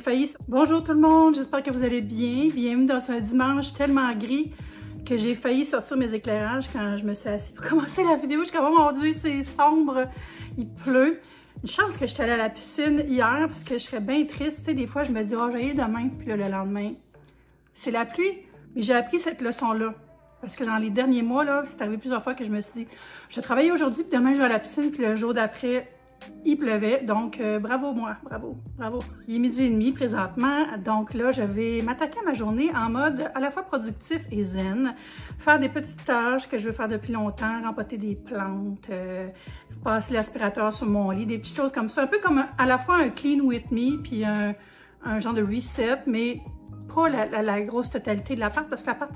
failli... Bonjour tout le monde, j'espère que vous allez bien. Bienvenue dans ce dimanche tellement gris que j'ai failli sortir mes éclairages quand je me suis assise pour commencer la vidéo. Je suis comme, oh mon Dieu, c'est sombre, il pleut. Une chance que j'étais allée à la piscine hier parce que je serais bien triste. Tu sais, des fois, je me dis, oh, j'allais demain, puis là, le lendemain, c'est la pluie. Mais j'ai appris cette leçon-là. Parce que dans les derniers mois, là, c'est arrivé plusieurs fois que je me suis dit, je vais travailler aujourd'hui, puis demain, je vais à la piscine, puis le jour d'après, il pleuvait. Donc, bravo moi, bravo, bravo. Il est 12h30 présentement, donc là, je vais m'attaquer à ma journée en mode à la fois productif et zen. Faire des petites tâches que je veux faire depuis longtemps, rempoter des plantes, passer l'aspirateur sur mon lit, des petites choses comme ça. Un peu comme à la fois un clean with me, puis un genre de reset, mais pas la grosse totalité de l'appart, parce que l'appart,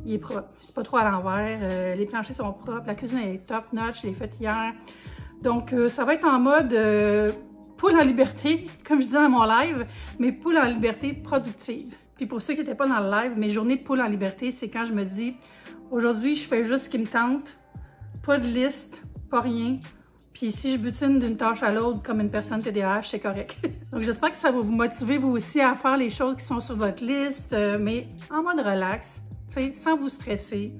il est propre. C'est pas trop à l'envers. Les planchers sont propres. La cuisine est top notch. Je l'ai faite hier. Donc, ça va être en mode poule en liberté, comme je disais dans mon live, mais poule en liberté productive. Puis pour ceux qui n'étaient pas dans le live, mes journées de poule en liberté, c'est quand je me dis, aujourd'hui, je fais juste ce qui me tente. Pas de liste, pas rien. Puis si je butine d'une tâche à l'autre comme une personne TDAH, c'est correct. Donc j'espère que ça va vous motiver vous aussi à faire les choses qui sont sur votre liste, mais en mode relax. Sans vous stresser,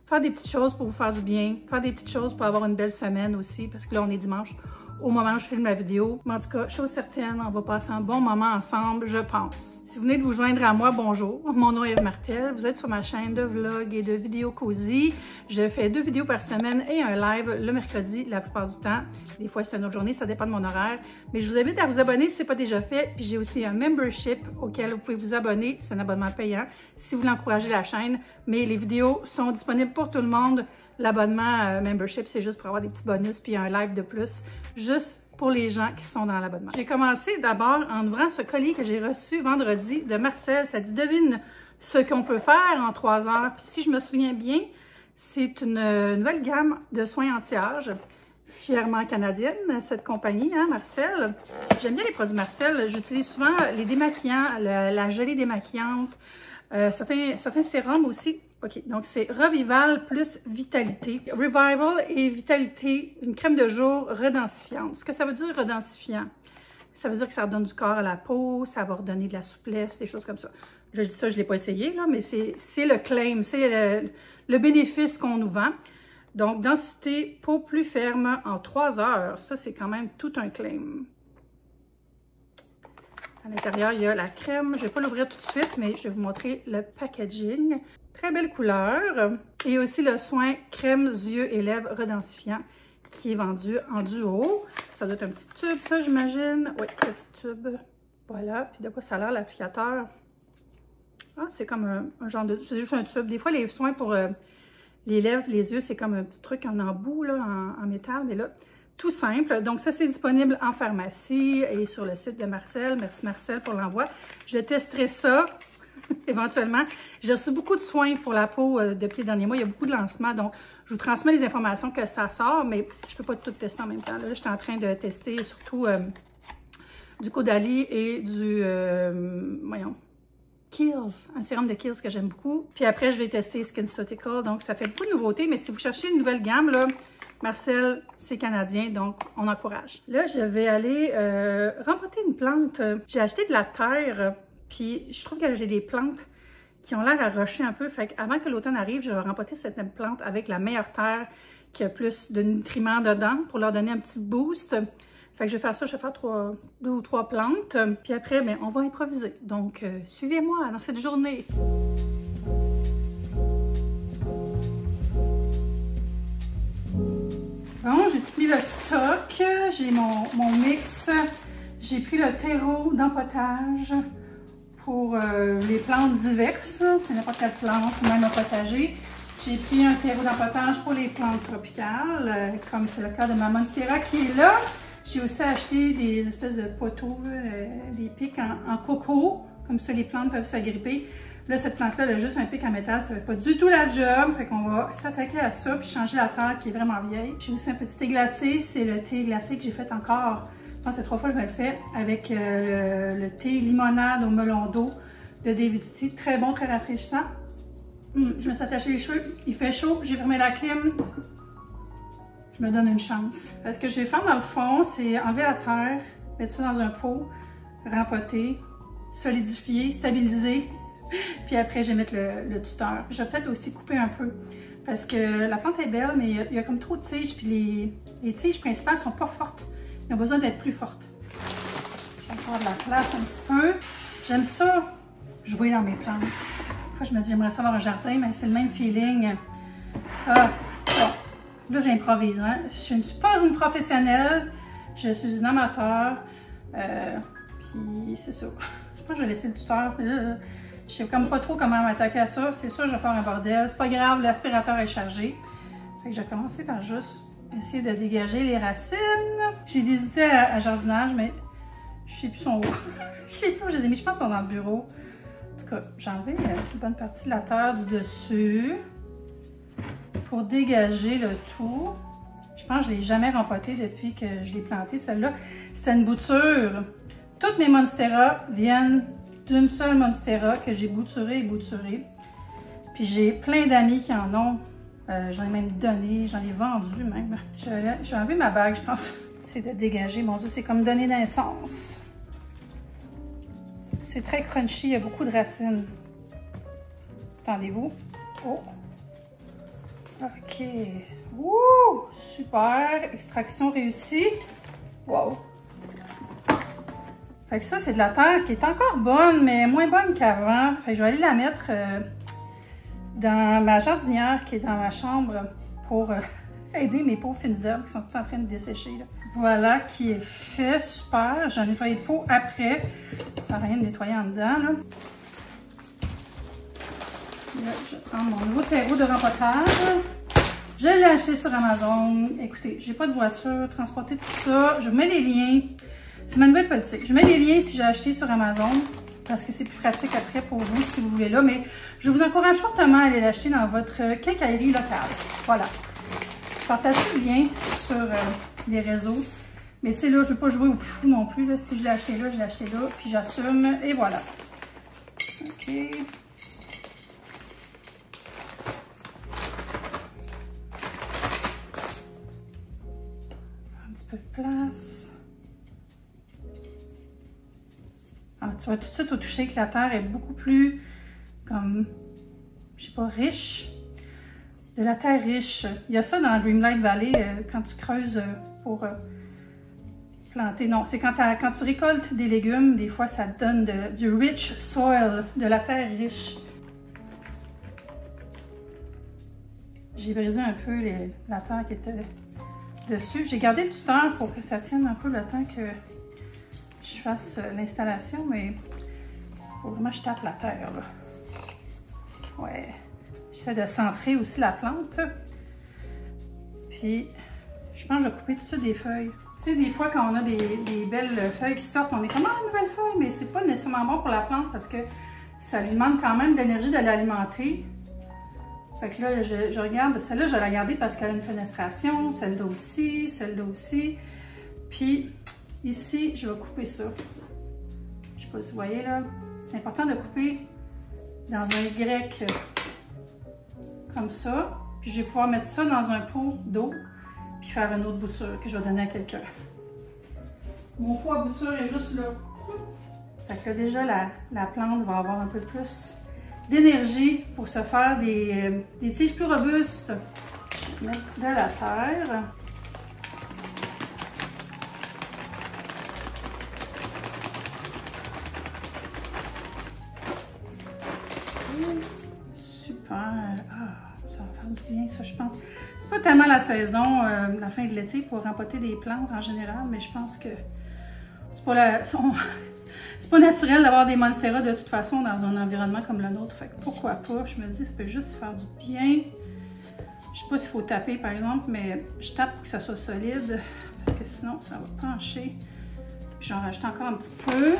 faire des petites choses pour vous faire du bien, faire des petites choses pour avoir une belle semaine aussi, parce que là, on est dimanche au moment où je filme la vidéo. Mais en tout cas, chose certaine, on va passer un bon moment ensemble, je pense. Si vous venez de vous joindre à moi, bonjour. Mon nom est Eve Martel. Vous êtes sur ma chaîne de vlog et de vidéos cosy. Je fais 2 vidéos par semaine et un live le mercredi la plupart du temps. Des fois, c'est une autre journée, ça dépend de mon horaire. Mais je vous invite à vous abonner si ce n'est pas déjà fait. Puis j'ai aussi un membership auquel vous pouvez vous abonner. C'est un abonnement payant si vous voulez encourager la chaîne. Mais les vidéos sont disponibles pour tout le monde. L'abonnement membership, c'est juste pour avoir des petits bonus puis un live de plus, juste pour les gens qui sont dans l'abonnement. J'ai commencé d'abord en ouvrant ce colis que j'ai reçu vendredi de Marcel. Ça dit « Devine ce qu'on peut faire en 3 heures ». Puis si je me souviens bien, c'est une nouvelle gamme de soins anti-âge, fièrement canadienne, cette compagnie, hein, Marcel. J'aime bien les produits Marcel. J'utilise souvent les démaquillants, la gelée démaquillante, certains sérums aussi. OK, donc c'est Revival plus Vitalité. Revival et Vitalité, une crème de jour redensifiante. Ce que ça veut dire redensifiant, ça veut dire que ça redonne du corps à la peau, ça va redonner de la souplesse, des choses comme ça. Je dis ça, je ne l'ai pas essayé, là, mais c'est le claim, c'est le bénéfice qu'on nous vend. Donc, densité peau plus ferme en 3 heures. Ça, c'est quand même tout un claim. À l'intérieur, il y a la crème. Je ne vais pas l'ouvrir tout de suite, mais je vais vous montrer le packaging. Très belle couleur. Et aussi le soin crème yeux et lèvres redensifiant qui est vendu en duo. Ça doit être un petit tube, ça, j'imagine. Oui, petit tube. Voilà. Puis de quoi ça a l'air, l'applicateur? Ah, c'est comme un genre de... C'est juste un tube. Des fois, les soins pour les lèvres, les yeux, c'est comme un petit truc en embout, là, en métal. Mais là, tout simple. Donc, ça, c'est disponible en pharmacie et sur le site de Marcel. Merci, Marcel, pour l'envoi. Je testerai ça éventuellement. J'ai reçu beaucoup de soins pour la peau depuis les derniers mois. Il y a beaucoup de lancements. Donc, je vous transmets les informations que ça sort, mais je ne peux pas tout tester en même temps. Là, je suis en train de tester surtout du Caudalie et du... voyons... Kiehl's, un sérum de Kiehl's que j'aime beaucoup. Puis après, je vais tester SkinCeutical. Donc, ça fait beaucoup de nouveautés. Mais si vous cherchez une nouvelle gamme, là, Marcel, c'est canadien, donc on encourage. Là, je vais aller rempoter une plante. J'ai acheté de la terre, puis je trouve que j'ai des plantes qui ont l'air à rocher un peu. Fait qu'avant que l'automne arrive, je vais rempoter cette plante avec la meilleure terre qui a plus de nutriments dedans pour leur donner un petit boost. Fait que je vais faire ça, je vais faire 2 ou 3 plantes. Puis après, bien, on va improviser. Donc, suivez-moi dans cette journée. Bon, j'ai tout mis le stock. J'ai mon mix. J'ai pris le terreau d'empotage pour les plantes diverses. C'est n'importe quelle plante, même un potager. J'ai pris un terreau d'empotage pour les plantes tropicales, comme c'est le cas de ma monstera qui est là. J'ai aussi acheté des espèces de poteaux, des pics en coco, comme ça les plantes peuvent s'agripper. Là, cette plante-là, elle a juste un pic en métal, ça ne fait pas du tout la job. Fait qu'on va s'attaquer à ça, puis changer la terre qui est vraiment vieille. J'ai aussi un petit thé glacé, c'est le thé glacé que j'ai fait encore, je pense que c'est 3 fois que je me le fais, avec le thé limonade au melon d'eau de David Tea. Très bon, très rafraîchissant. Je me suis attaché les cheveux, il fait chaud, j'ai fermé la clim. Je me donne une chance. Ce que je vais faire dans le fond, c'est enlever la terre, mettre ça dans un pot, rempoter, solidifier, stabiliser. Puis après, je vais mettre le tuteur. Je vais peut-être aussi couper un peu. Parce que la plante est belle, mais il y a comme trop de tiges. Puis les tiges principales sont pas fortes. Ils ont besoin d'être plus fortes. Je vais faire de la place un petit peu. J'aime ça, jouer dans mes plantes. Des fois, je me dis, j'aimerais savoir un jardin, mais c'est le même feeling. Ah, bon. Là, j'improvise. Hein? Je ne suis pas une professionnelle. Je suis une amateur. Puis c'est ça. Je pense que je vais laisser le tuteur. Je sais comme pas trop comment m'attaquer à ça. C'est sûr, je vais faire un bordel. C'est pas grave, l'aspirateur est chargé. Fait que je vais commencer par juste essayer de dégager les racines. J'ai des outils à jardinage, mais je sais plus son où. Je sais pas où j'ai des mis. Je pense qu'ils sont dans le bureau. En tout cas, j'ai enlevé une bonne partie de la terre du dessus pour dégager le tout. Je pense que je ne l'ai jamais rempoté depuis que je l'ai planté. Celle-là, c'était une bouture. Toutes mes monstera viennent d'une seule monstera que j'ai bouturée et bouturée. Puis j'ai plein d'amis qui en ont. J'en ai même donné, j'en ai vendu même. J'ai enlevé ma bague, je pense. C'est de dégager. Mon Dieu, c'est comme donner naissance. C'est très crunchy, il y a beaucoup de racines. Attendez-vous. Oh! OK. Wouh! Super! Extraction réussie. Wow! Fait que ça, c'est de la terre qui est encore bonne, mais moins bonne qu'avant. Fait que je vais aller la mettre dans ma jardinière qui est dans ma chambre pour aider mes pots fines herbes qui sont toutes en train de dessécher. Là. Voilà, qui est fait. Super. J'en ai nettoyé le pot après. Ça n'a rien de nettoyer en dedans. Là. Là, je prends mon nouveau terreau de rempotage. Je l'ai acheté sur Amazon. Écoutez, j'ai pas de voiture, transporter tout ça. Je vous mets les liens. C'est ma nouvelle politique. Je mets les liens si j'ai acheté sur Amazon parce que c'est plus pratique après pour vous si vous voulez là. Mais je vous encourage fortement à aller l'acheter dans votre quincaillerie locale. Voilà. Je partage le lien sur les réseaux. Mais tu sais, là, je ne veux pas jouer au plus fou non plus. Là. Si je l'ai acheté là, je l'ai acheté là. Puis j'assume. Et voilà. OK. Un petit peu de place. Ah, tu vois tout de suite au toucher que la terre est beaucoup plus, comme, je sais pas, riche. De la terre riche. Il y a ça dans Dreamlight Valley, quand tu creuses pour planter. Non, c'est quand tu récoltes des légumes, des fois ça te donne du rich soil, de la terre riche. J'ai brisé un peu la terre qui était dessus. J'ai gardé du temps pour que ça tienne un peu le temps que je fasse l'installation, mais il faut vraiment que je tape la terre, là. Ouais. J'essaie de centrer aussi la plante. Puis, je pense que je vais couper tout ça des feuilles. Tu sais, des fois, quand on a des belles feuilles qui sortent, on est comme, ah, une nouvelle feuille, mais c'est pas nécessairement bon pour la plante parce que ça lui demande quand même de l'énergie de l'alimenter. Fait que là, je regarde, celle-là, je vais la garder parce qu'elle a une fenestration, celle-là aussi, celle-là aussi. Puis, ici, je vais couper ça. Je sais pas si vous voyez là. C'est important de couper dans un Y comme ça. Puis je vais pouvoir mettre ça dans un pot d'eau. Puis faire une autre bouture que je vais donner à quelqu'un. Mon pot à bouture est juste là. Fait que là, déjà, la plante va avoir un peu plus d'énergie pour se faire des tiges plus robustes. Je vais mettre de la terre. Super. Ah, ça va faire du bien, ça, je pense. C'est pas tellement la saison, la fin de l'été, pour rempoter des plantes en général, mais je pense que c'est pas naturel d'avoir des monstera de toute façon dans un environnement comme le nôtre. Fait que pourquoi pas? Je me dis, ça peut juste faire du bien. Je sais pas s'il faut taper, par exemple, mais je tape pour que ça soit solide, parce que sinon, ça va pencher. J'en rajoute encore un petit peu.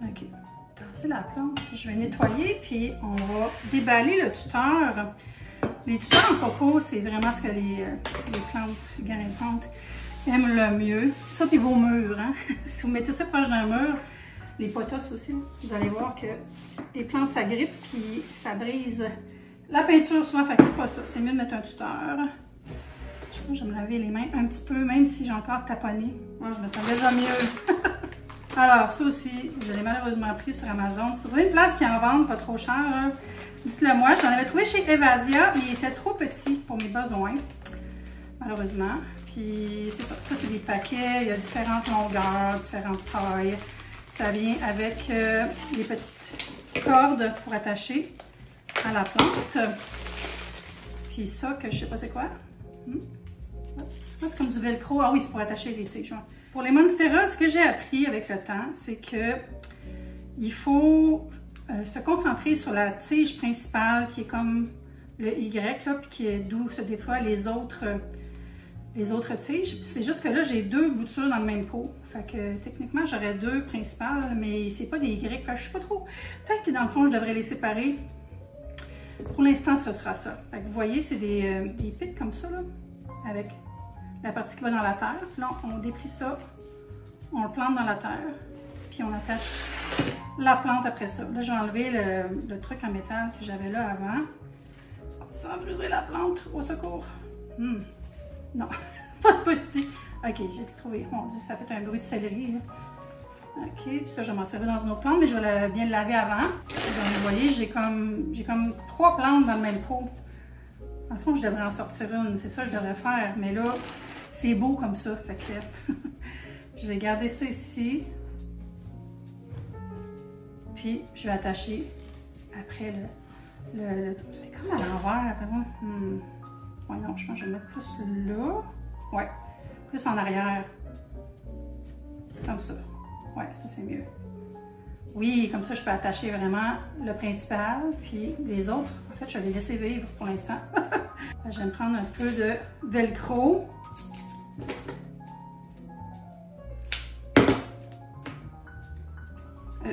Ok, tasser la plante, je vais nettoyer, puis on va déballer le tuteur. Les tuteurs en coco, c'est vraiment ce que les plantes grimpantes aiment le mieux. Ça, puis vos murs, hein? Si vous mettez ça proche d'un mur, les potos aussi. Vous allez voir que les plantes s'agrippent puis ça brise la peinture souvent. Fait que pas ça. C'est mieux de mettre un tuteur. Je vais me laver les mains un petit peu, même si j'ai encore taponné. Moi, je me sens déjà mieux. Alors, ça aussi, je l'ai malheureusement pris sur Amazon. Si vous trouvez une place qui en vend pas trop cher, dites-le moi. J'en avais trouvé chez Evasia, mais il était trop petit pour mes besoins, malheureusement. Puis, c'est ça. Ça, c'est des paquets. Il y a différentes longueurs, différentes tailles. Ça vient avec les petites cordes pour attacher à la plante. Puis ça, que je sais pas c'est quoi. C'est comme du velcro. Ah oui, c'est pour attacher les tiges. Pour les monstera, ce que j'ai appris avec le temps, c'est que il faut se concentrer sur la tige principale qui est comme le Y, là, puis qui est d'où se déploient les autres tiges. C'est juste que là, j'ai deux boutures dans le même pot. Fait que techniquement, j'aurais deux principales, mais c'est pas des Y. Fait que je sais pas trop. Peut-être que dans le fond, je devrais les séparer. Pour l'instant, ce sera ça. Fait que vous voyez, c'est des pics comme ça, là, avec la partie qui va dans la terre. Là, on déplie ça, on le plante dans la terre, puis on attache la plante après ça. Là, j'ai enlevé le truc en métal que j'avais là avant, sans briser la plante. Au secours! Non, c'est pas de bonne idée. Ok, j'ai trouvé. Mon Dieu, ça fait un bruit de céleri. Là. Ok, puis ça, je vais m'en servir dans une autre plante, mais je vais bien le laver avant. Donc, vous voyez, j'ai comme 3 plantes dans le même pot. Dans le fond, je devrais en sortir une. C'est ça que je devrais faire. Mais là, c'est beau comme ça. Fait que je vais garder ça ici. Puis, je vais attacher après le c'est comme à l'envers. Après moi. Ouais, non, je pense que je vais mettre plus là. Ouais, plus en arrière. Comme ça. Ouais, ça c'est mieux. Oui, comme ça, je peux attacher vraiment le principal. Puis les autres, en fait, je vais les laisser vivre pour l'instant. Je vais me prendre un peu de velcro.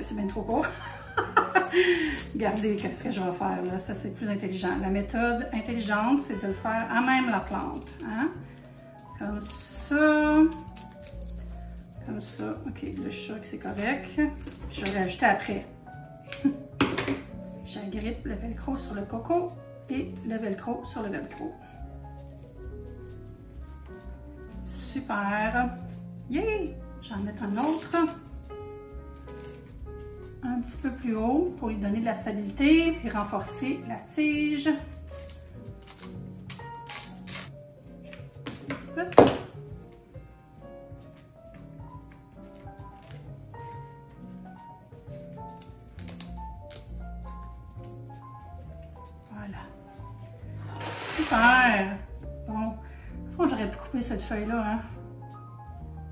C'est bien trop court. Regardez ce que je vais faire là. Ça, c'est plus intelligent. La méthode intelligente, c'est de le faire à même la plante. Hein? Comme ça. Comme ça. OK, là, je suis sûre que c'est correct. Je vais rajouter après. J'agrippe le velcro sur le coco et le velcro sur le velcro. Super! Yay! J'en mets un autre. Un petit peu plus haut pour lui donner de la stabilité puis renforcer la tige. Hop. Voilà. Super! Bon, faut que j'aurais pu couper cette feuille-là, hein?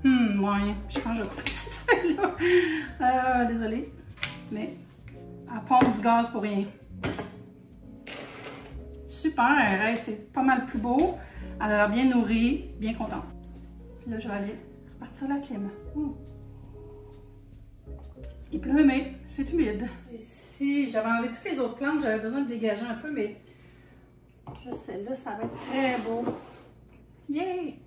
Ouais, je pense que je vais couper cette feuille-là. Désolée. Mais elle pompe du gaz pour rien. Super! Hey, c'est pas mal plus beau. Elle a l'air bien nourrie, bien contente. Puis là, je vais aller repartir la clim. Il pleut, mais c'est humide. Ici, j'avais enlevé toutes les autres plantes. J'avais besoin de dégager un peu, mais celle-là, ça va être très beau. Yay!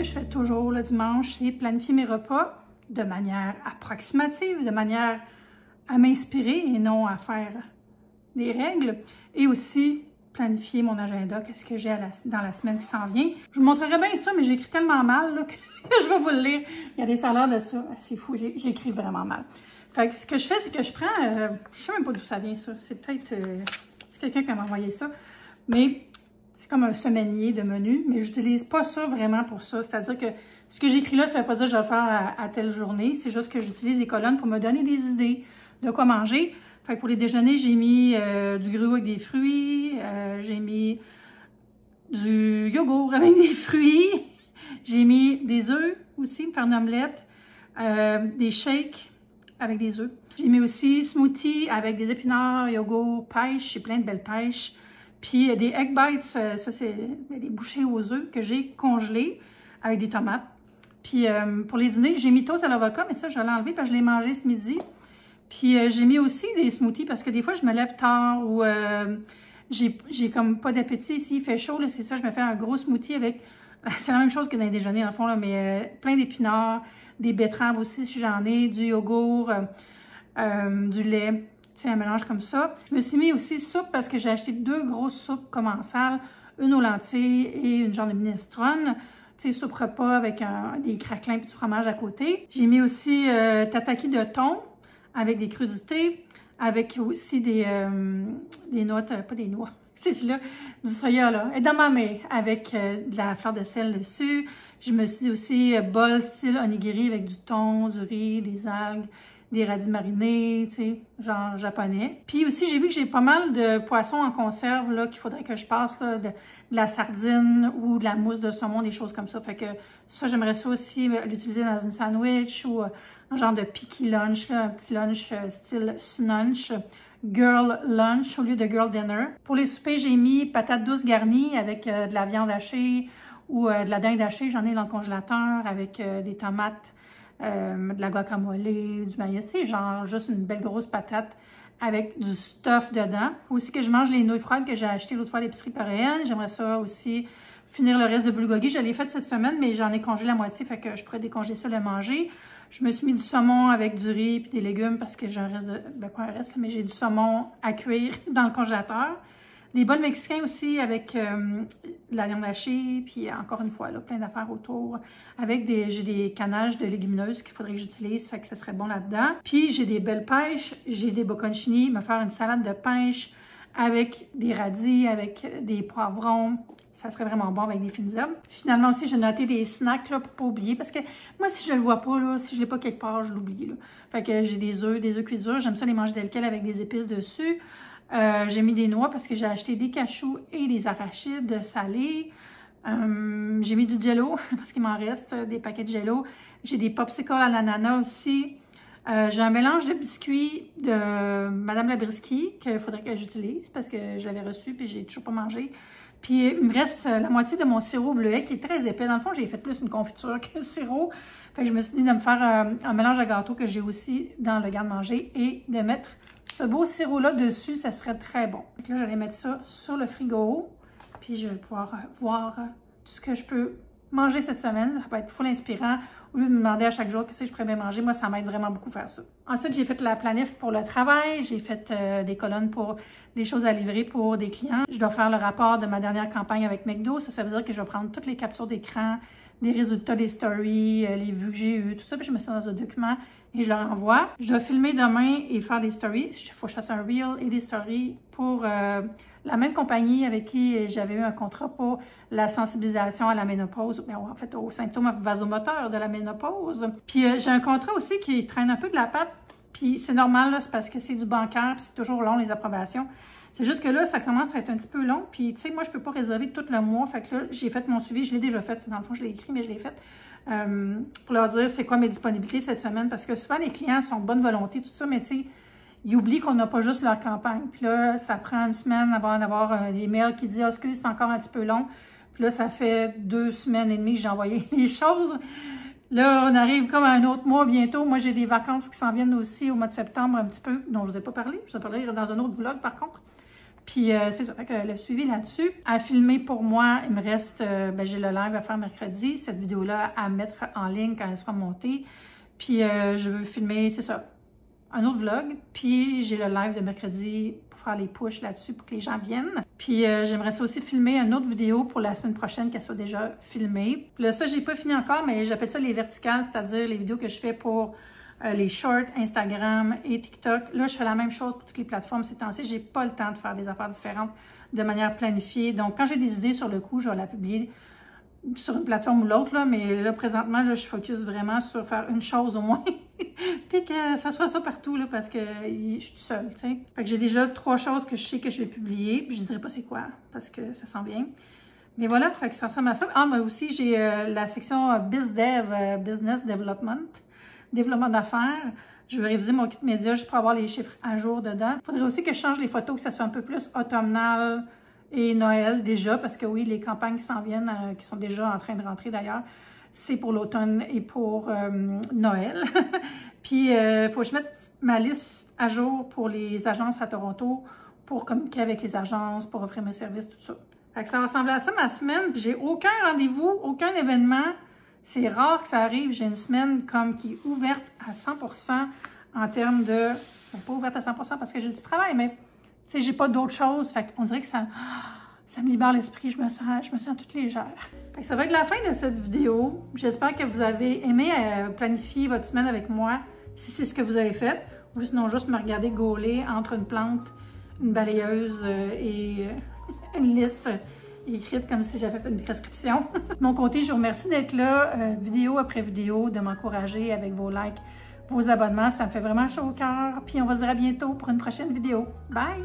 que je fais toujours le dimanche, c'est planifier mes repas de manière approximative, de manière à m'inspirer et non à faire des règles. Et aussi planifier mon agenda, qu'est-ce que j'ai dans la semaine qui s'en vient. Je vous montrerai bien ça, mais j'écris tellement mal là, que je vais vous le lire. Regardez, ça a l'air de ça. C'est fou, j'écris vraiment mal. Fait que ce que je fais, c'est que je prends... je sais même pas d'où ça vient, ça. C'est peut-être... c'est quelqu'un qui m'a envoyé ça. Mais c'est comme un semainier de menu, mais j'utilise pas ça vraiment pour ça. C'est-à-dire que ce que j'écris là, ça veut pas dire que je vais le faire à telle journée. C'est juste que j'utilise les colonnes pour me donner des idées de quoi manger. Fait que pour les déjeuners, j'ai mis du gruau avec des fruits. J'ai mis du yogourt avec des fruits. J'ai mis des œufs aussi, pour faire une omelette. Des shakes avec des œufs. J'ai mis aussi smoothie avec des épinards, yogourt, pêche. J'ai plein de belles pêches. Puis des egg bites, ça c'est des bouchées aux œufs que j'ai congelées avec des tomates. Puis pour les dîners, j'ai mis toast à l'avocat, mais ça je l'ai enlevé parce que je l'ai mangé ce midi. Puis j'ai mis aussi des smoothies parce que des fois je me lève tard ou j'ai comme pas d'appétit. Ici il fait chaud, c'est ça, je me fais un gros smoothie avec... C'est la même chose que dans les déjeuners dans le fond, là, mais plein d'épinards, des betteraves aussi si j'en ai, du yogourt, du lait. Un mélange comme ça. Je me suis mis aussi soupe parce que j'ai acheté 2 grosses soupes commensales, une aux lentilles et une genre de minestrone. Tu sais, soupe repas avec des craquelins et du fromage à côté. J'ai mis aussi tataki de thon avec des crudités, avec aussi des noix, pas des noix, c'est là, du soya là, edamame avec de la fleur de sel dessus. Je me suis dit aussi bol style onigiri avec du thon, du riz, des algues, des radis marinés, tu sais, genre japonais. Puis aussi, j'ai vu que j'ai pas mal de poissons en conserve, là, qu'il faudrait que je passe, là, de la sardine ou de la mousse de saumon, des choses comme ça. Fait que ça, j'aimerais ça aussi l'utiliser dans une sandwich ou un genre de picky lunch, là, un petit lunch style snunch, girl lunch au lieu de girl dinner. Pour les soupers, j'ai mis patates douces garnies avec de la viande hachée ou de la dinde hachée. J'en ai dans le congélateur avec des tomates, de la guacamole, du maïs, c'est genre juste une belle grosse patate avec du stuff dedans. Aussi que je mange les nouilles froides que j'ai achetées l'autre fois à l'épicerie coréenne. J'aimerais ça aussi finir le reste de bulgogi. Je l'ai fait cette semaine, mais j'en ai congelé la moitié, fait que je pourrais décongeler ça et le manger. Je me suis mis du saumon avec du riz et des légumes parce que j'ai un reste de... Ben pas un reste, mais j'ai du saumon à cuire dans le congélateur. Des bols mexicains aussi avec de la viande hachée, puis encore une fois, là, plein d'affaires autour. Avec j'ai des canages de légumineuses qu'il faudrait que j'utilise, fait que ça serait bon là-dedans. Puis j'ai des belles pêches, j'ai des bocconcini, me faire une salade de pêche avec des radis, avec des poivrons. Ça serait vraiment bon avec des fines herbes. Finalement aussi, j'ai noté des snacks là, pour pas oublier, parce que moi, si je le vois pas, là, si je l'ai pas quelque part, je l'oublie. Là. Fait que j'ai des œufs cuits durs. J'aime ça les manger tels quels avec des épices dessus. J'ai mis des noix parce que j'ai acheté des cachous et des arachides salés. J'ai mis du jello parce qu'il m'en reste des paquets de jello. J'ai des popsicles à l'ananas aussi. J'ai un mélange de biscuits de Madame Labriski qu'il faudrait que j'utilise parce que je l'avais reçu et j'ai toujours pas mangé. Puis il me reste la moitié de mon sirop bleuet qui est très épais. Dans le fond, j'ai fait plus une confiture que le sirop. Fait que je me suis dit de me faire un mélange à gâteau que j'ai aussi dans le garde-manger et de mettre ce beau sirop-là dessus, ça serait très bon. Donc là, je vais mettre ça sur le frigo. Puis je vais pouvoir voir tout ce que je peux manger cette semaine. Ça va être full inspirant. Au lieu de me demander à chaque jour qu'est-ce que je pourrais bien manger, moi, ça m'aide vraiment beaucoup faire ça. Ensuite, j'ai fait la planif pour le travail. J'ai fait des colonnes pour des choses à livrer pour des clients. Je dois faire le rapport de ma dernière campagne avec McDo. Ça veut dire que je vais prendre toutes les captures d'écran, des résultats des stories, les vues que j'ai eues, tout ça. Puis je me suis dans un document et je leur envoie. Je dois filmer demain et faire des stories. Il faut que je fasse un reel et des stories pour la même compagnie avec qui j'avais eu un contrat pour la sensibilisation à la ménopause, mais en fait aux symptômes vasomoteurs de la ménopause. Puis j'ai un contrat aussi qui traîne un peu de la patte. Puis c'est normal, là, c'est parce que c'est du bancaire, puis c'est toujours long les approbations. C'est juste que là, ça commence à être un petit peu long. Puis, tu sais, moi, je peux pas réserver tout le mois. Fait que là, j'ai fait mon suivi. Je l'ai déjà fait. Dans le fond, je l'ai écrit, mais je l'ai fait. Pour leur dire c'est quoi mes disponibilités cette semaine. Parce que souvent, les clients sont de bonne volonté, tout ça. Mais tu sais, ils oublient qu'on n'a pas juste leur campagne. Puis là, ça prend une semaine avant d'avoir des mails qui disent « Ah, excuse, c'est encore un petit peu long. » Puis là, ça fait 2 semaines et demie que j'ai envoyé les choses. Là, on arrive comme à un autre mois bientôt. Moi, j'ai des vacances qui s'en viennent aussi au mois de septembre un petit peu, dont je ne vous ai pas parlé. Je vous ai parlé dans un autre vlog, par contre. Puis c'est ça, que le suivi là-dessus. À filmer pour moi, il me reste, j'ai le live à faire mercredi. Cette vidéo-là à mettre en ligne quand elle sera montée. Puis je veux filmer, c'est ça, un autre vlog. Puis j'ai le live de mercredi pour faire les push là-dessus pour que les gens viennent. Puis j'aimerais ça aussi filmer une autre vidéo pour la semaine prochaine qu'elle soit déjà filmée. Puis là, ça, j'ai pas fini encore, mais j'appelle ça les verticales, c'est-à-dire les vidéos que je fais pour les shorts, Instagram et TikTok. Là, je fais la même chose pour toutes les plateformes ces temps-ci. J'ai pas le temps de faire des affaires différentes de manière planifiée. Donc, quand j'ai des idées sur le coup, je vais la publier sur une plateforme ou l'autre, là, mais là, présentement, là, je focus vraiment sur faire une chose au moins, puis que ça soit ça partout, là, parce que je suis toute seule, tu sais. Fait que j'ai déjà 3 choses que je sais que je vais publier, puis je dirais pas c'est quoi, parce que ça sent bien. Mais voilà, fait que ça ressemble à ça. Ah, mais aussi, j'ai la section BizDev, Business Development, développement d'affaires. Je vais réviser mon kit média juste pour avoir les chiffres à jour dedans. Il faudrait aussi que je change les photos, que ça soit un peu plus automnal, et Noël déjà, parce que oui, les campagnes qui s'en viennent, qui sont déjà en train de rentrer d'ailleurs, c'est pour l'automne et pour Noël. Puis, il faut que je mette ma liste à jour pour les agences à Toronto, pour communiquer avec les agences, pour offrir mes services, tout ça. Fait que ça va ressembler à ça ma semaine. Puis j'ai aucun rendez-vous, aucun événement. C'est rare que ça arrive. J'ai une semaine comme qui est ouverte à 100% en termes de... pas ouverte à 100% parce que j'ai du travail, mais... Tu sais, j'ai pas d'autre chose, fait qu'on dirait que ça me libère l'esprit, je me sens toute légère. Fait que ça va être la fin de cette vidéo. J'espère que vous avez aimé planifier votre semaine avec moi, si c'est ce que vous avez fait, ou sinon juste me regarder gauler entre une plante, une balayeuse et une liste écrite comme si j'avais fait une prescription. De mon côté, je vous remercie d'être là, vidéo après vidéo, de m'encourager avec vos likes, vos abonnements, ça me fait vraiment chaud au cœur. Puis on va se dire à bientôt pour une prochaine vidéo. Bye!